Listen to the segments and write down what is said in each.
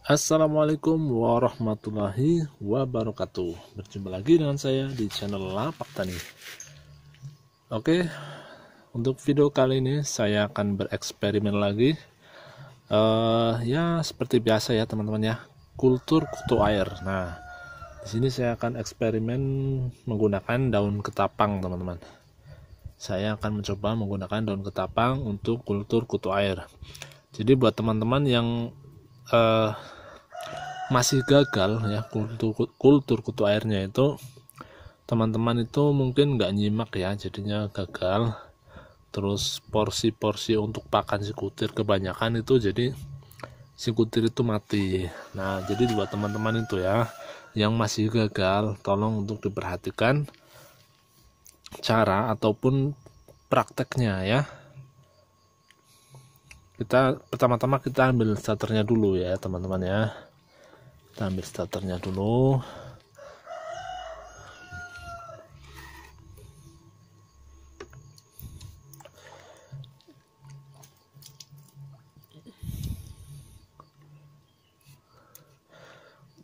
Assalamualaikum warahmatullahi wabarakatuh. Berjumpa lagi dengan saya di channel Lapak Tani. Oke, untuk video kali ini saya akan bereksperimen lagi. Ya seperti biasa ya teman-teman ya, kultur kutu air. Nah, di sini saya akan eksperimen menggunakan daun ketapang teman-teman. Saya akan mencoba menggunakan daun ketapang untuk kultur kutu air. Jadi buat teman-teman yang masih gagal ya kultur kutu airnya itu, teman-teman itu mungkin nggak nyimak ya, jadinya gagal. Terus porsi-porsi untuk pakan si kutir kebanyakan itu, jadi si kutir itu mati. Nah, jadi buat teman-teman itu ya yang masih gagal, tolong untuk diperhatikan cara ataupun prakteknya ya. Pertama-tama kita ambil starternya dulu ya teman-teman ya. Kita ambil starternya dulu.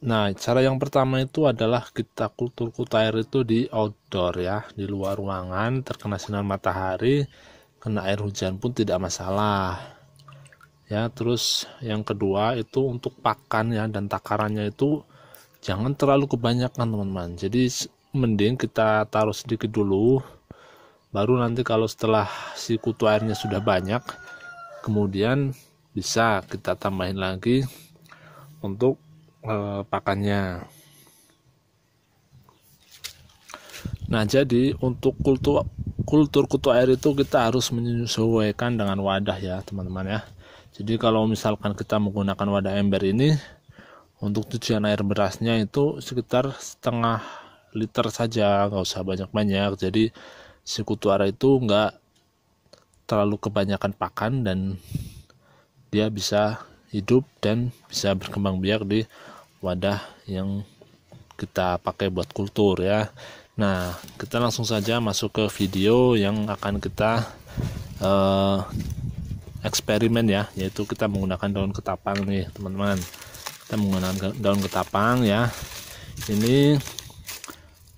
Nah, cara yang pertama itu adalah kita kultur kutu air itu di outdoor ya, di luar ruangan, terkena sinar matahari, kena air hujan pun tidak masalah. Ya, terus yang kedua itu untuk pakan ya, dan takarannya itu jangan terlalu kebanyakan teman-teman. Jadi mending kita taruh sedikit dulu, baru nanti kalau setelah si kutu airnya sudah banyak, kemudian bisa kita tambahin lagi untuk pakannya. Nah, jadi untuk kultur kutu air itu kita harus menyesuaikan dengan wadah ya teman-teman ya. Jadi kalau misalkan kita menggunakan wadah ember ini, untuk cucian air berasnya itu sekitar setengah liter saja, nggak usah banyak-banyak. Jadi si kutu air itu nggak terlalu kebanyakan pakan dan dia bisa hidup dan bisa berkembang biak di wadah yang kita pakai buat kultur ya. Nah, kita langsung saja masuk ke video yang akan kita eksperimen ya, yaitu kita menggunakan daun ketapang nih teman-teman. Kita menggunakan daun ketapang ya. Ini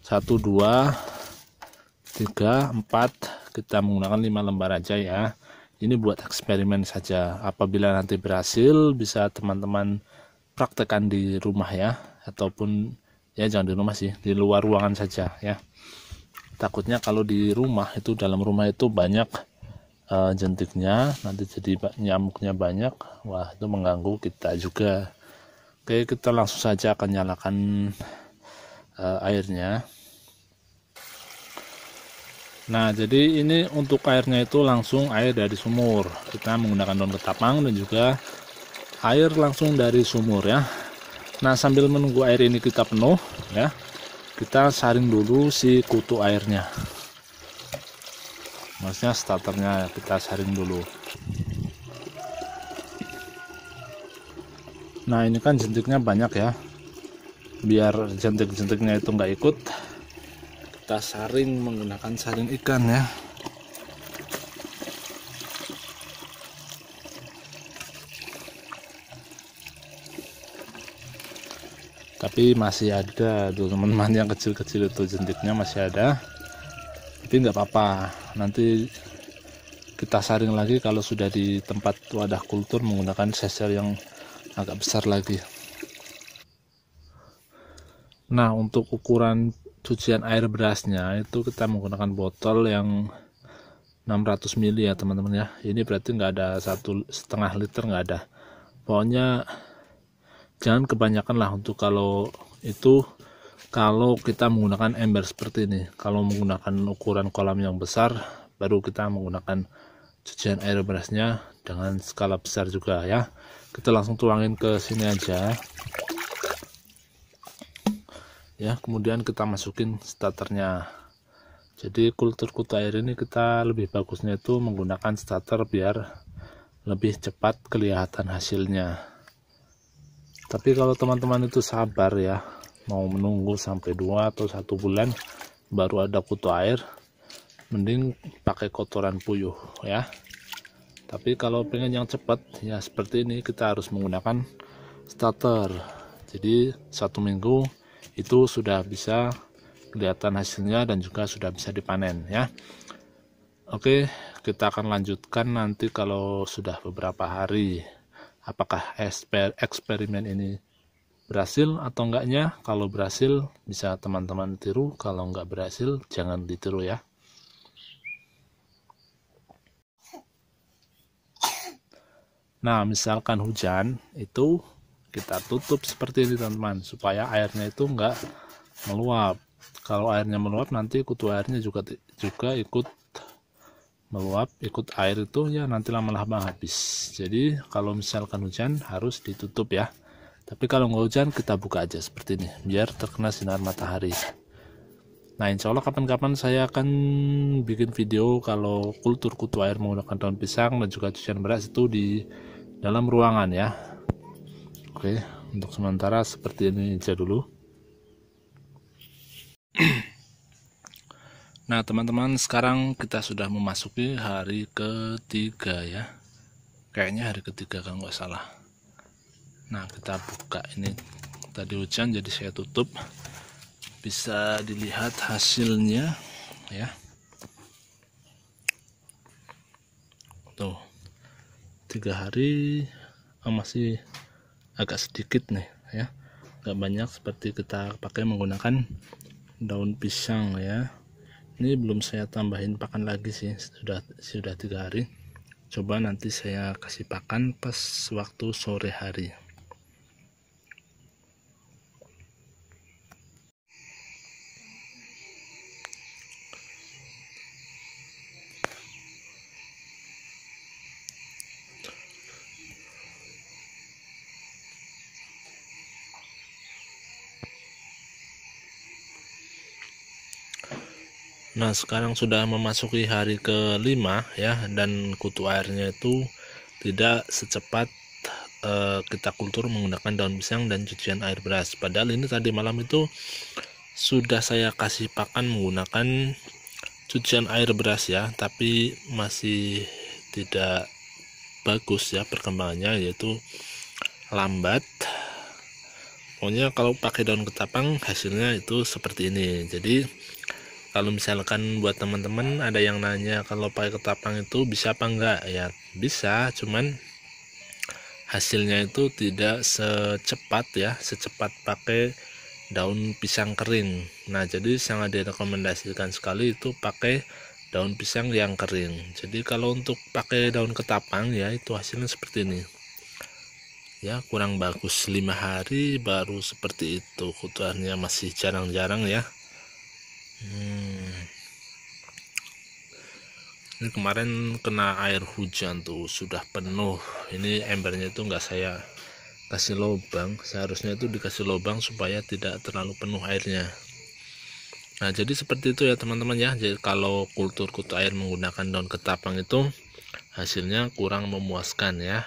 1, 2, 3, 4, kita menggunakan 5 lembar aja ya. Ini buat eksperimen saja. Apabila nanti berhasil, bisa teman-teman praktekkan di rumah ya, ataupun ya jangan di rumah sih, di luar ruangan saja ya. Takutnya kalau di rumah itu, dalam rumah itu banyak jentiknya, nanti jadi nyamuknya banyak. Wah, itu mengganggu kita juga. Oke, kita langsung saja akan nyalakan airnya. Nah, jadi ini untuk airnya itu langsung air dari sumur. Kita menggunakan daun ketapang dan juga air langsung dari sumur ya. Nah, sambil menunggu air ini kita penuh ya, kita saring dulu si kutu airnya. Maksudnya starternya kita saring dulu. Nah, ini kan jentiknya banyak ya. Biar jentik-jentiknya itu nggak ikut, kita saring menggunakan saring ikan ya. Tapi masih ada tuh teman-teman yang kecil-kecil itu, jentiknya masih ada, tapi nggak apa-apa, nanti kita saring lagi kalau sudah di tempat wadah kultur menggunakan sesar yang agak besar lagi. Nah, untuk ukuran cucian air berasnya itu kita menggunakan botol yang 600 ml ya teman-teman ya. Ini berarti nggak ada 1,5 liter, nggak ada. Pokoknya jangan kebanyakan lah untuk kalau itu, kalau kita menggunakan ember seperti ini. Kalau menggunakan ukuran kolam yang besar, baru kita menggunakan cucian air berasnya dengan skala besar juga ya. Kita langsung tuangin ke sini aja ya, kemudian kita masukin starternya. Jadi kultur kutu air ini kita lebih bagusnya itu menggunakan starter biar lebih cepat kelihatan hasilnya. Tapi kalau teman-teman itu sabar ya, mau menunggu sampai 2 atau 1 bulan baru ada kutu air, mending pakai kotoran puyuh ya. Tapi kalau pengen yang cepat ya seperti ini, kita harus menggunakan starter. Jadi 1 minggu itu sudah bisa kelihatan hasilnya dan juga sudah bisa dipanen ya. Oke, kita akan lanjutkan nanti kalau sudah beberapa hari apakah eksperimen ini berhasil atau enggaknya. Kalau berhasil bisa teman-teman tiru, kalau enggak berhasil jangan ditiru ya. Nah, misalkan hujan itu kita tutup seperti ini teman-teman, supaya airnya itu enggak meluap. Kalau airnya meluap nanti kutu airnya juga ikut meluap, ikut air itu ya nanti lama-lama habis. Jadi kalau misalkan hujan harus ditutup ya. Tapi kalau nggak hujan kita buka aja seperti ini biar terkena sinar matahari. Nah, insya Allah kapan-kapan saya akan bikin video kalau kultur kutu air menggunakan daun pisang dan juga cucian beras itu di dalam ruangan ya. Oke, untuk sementara seperti ini aja dulu. Nah teman-teman, sekarang kita sudah memasuki hari ketiga ya. Kayaknya hari ketiga kalau nggak salah. Nah kita buka ini, tadi hujan jadi saya tutup. Bisa dilihat hasilnya ya. Tuh 3 hari masih agak sedikit nih ya, nggak banyak seperti kita pakai menggunakan daun pisang ya. Ini belum saya tambahin pakan lagi sih, sudah 3 hari. Coba nanti saya kasih pakan pas waktu sore hari. Nah sekarang sudah memasuki hari ke-5 ya, dan kutu airnya itu tidak secepat kita kultur menggunakan daun pisang dan cucian air beras. Padahal ini tadi malam itu sudah saya kasih pakan menggunakan cucian air beras ya, tapi masih tidak bagus ya perkembangannya, yaitu lambat. Pokoknya kalau pakai daun ketapang hasilnya itu seperti ini. Jadi kalau misalkan buat teman-teman ada yang nanya kalau pakai ketapang itu bisa apa enggak, ya bisa, cuman hasilnya itu tidak secepat ya, secepat pakai daun pisang kering. Nah jadi sangat direkomendasikan sekali itu pakai daun pisang yang kering. Jadi kalau untuk pakai daun ketapang ya itu hasilnya seperti ini ya, kurang bagus. 5 hari baru seperti itu, kutuannya masih jarang-jarang ya. Ini kemarin kena air hujan tuh sudah penuh. Ini embernya itu enggak saya kasih lubang, seharusnya itu dikasih lubang supaya tidak terlalu penuh airnya. Nah jadi seperti itu ya teman-teman ya. Jadi kalau kultur kutu air menggunakan daun ketapang itu hasilnya kurang memuaskan ya.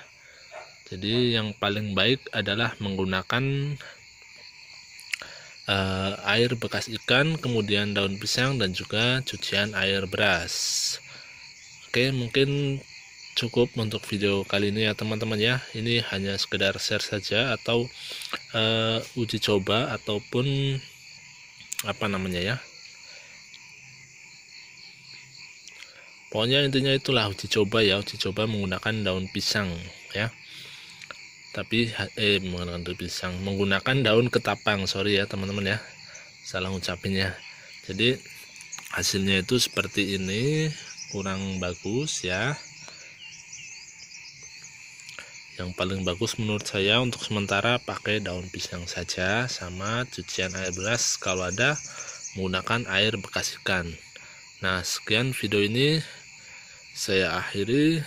Jadi yang paling baik adalah menggunakan air bekas ikan, kemudian daun pisang dan juga cucian air beras. Oke, mungkin cukup untuk video kali ini ya teman-teman ya. Ini hanya sekedar share saja atau uji coba ataupun apa namanya ya, pokoknya intinya itulah uji coba ya, uji coba menggunakan daun pisang ya. Tapi menggunakan daun pisang, menggunakan daun ketapang, sorry ya teman-teman ya, salah ngucapinnya. Jadi hasilnya itu seperti ini, kurang bagus ya. Yang paling bagus menurut saya untuk sementara pakai daun pisang saja sama cucian air beras, kalau ada menggunakan air bekas ikan. Nah sekian video ini saya akhiri.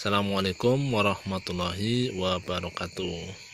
Assalamualaikum warahmatullahi wabarakatuh.